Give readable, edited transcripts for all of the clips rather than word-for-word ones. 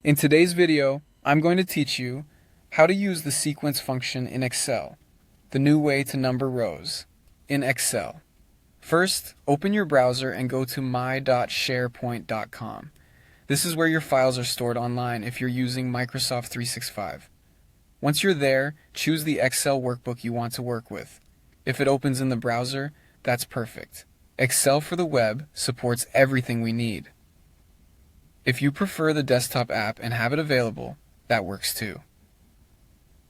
In today's video, I'm going to teach you how to use the sequence function in Excel, the new way to number rows in Excel. First, open your browser and go to my.sharepoint.com. This is where your files are stored online if you're using Microsoft 365. Once you're there, choose the Excel workbook you want to work with. If it opens in the browser, that's perfect. Excel for the web supports everything we need. If you prefer the desktop app and have it available, that works too.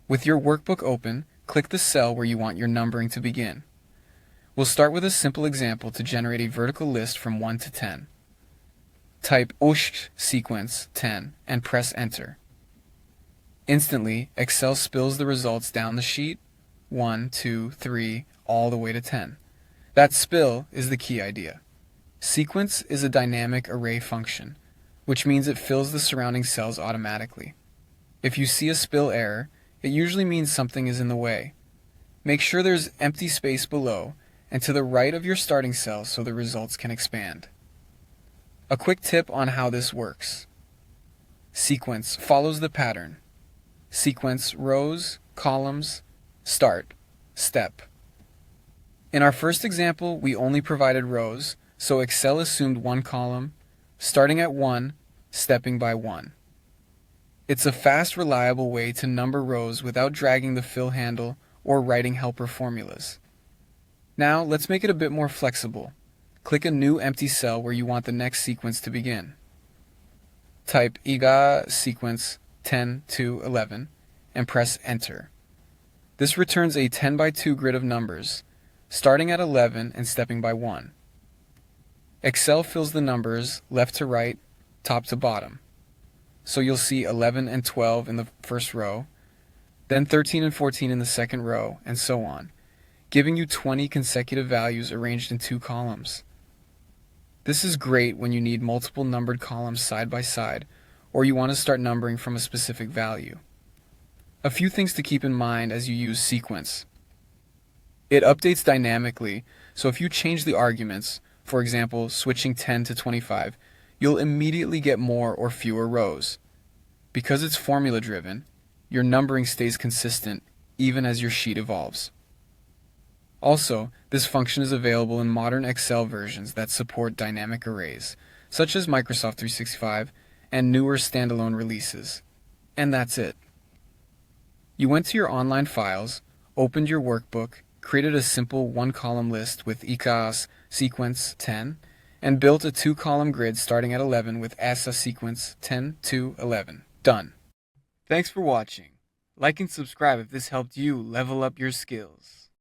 With your workbook open, click the cell where you want your numbering to begin. We'll start with a simple example to generate a vertical list from 1 to 10. Type OSH sequence 10 and press enter. Instantly, Excel spills the results down the sheet, 1, 2, 3, all the way to 10. That spill is the key idea. Sequence is a dynamic array function, which means it fills the surrounding cells automatically. If you see a spill error, it usually means something is in the way. Make sure there's empty space below and to the right of your starting cell so the results can expand. A quick tip on how this works. Sequence follows the pattern. Sequence rows, columns, start, step. In our first example, we only provided rows, so Excel assumed one column, starting at 1, stepping by 1. It's a fast, reliable way to number rows without dragging the fill handle or writing helper formulas. Now, let's make it a bit more flexible. Click a new empty cell where you want the next sequence to begin. Type IGA sequence 10 to 11 and press enter. This returns a 10 by 2 grid of numbers, starting at 11 and stepping by 1. Excel fills the numbers left to right, top to bottom. So you'll see 11 and 12 in the first row, then 13 and 14 in the second row, and so on, giving you 20 consecutive values arranged in 2 columns. This is great when you need multiple numbered columns side by side, or you want to start numbering from a specific value. A few things to keep in mind as you use sequence. It updates dynamically, so if you change the arguments, for example, switching 10 to 25, you'll immediately get more or fewer rows. Because it's formula-driven, your numbering stays consistent even as your sheet evolves. Also, this function is available in modern Excel versions that support dynamic arrays, such as Microsoft 365 and newer standalone releases. And that's it. You went to your online files, opened your workbook, created a simple one-column list with ICAS sequence 10, and built a 2-column grid starting at 11 with ASA sequence 10 to 11. Done. Thanks for watching. Like and subscribe if this helped you level up your skills.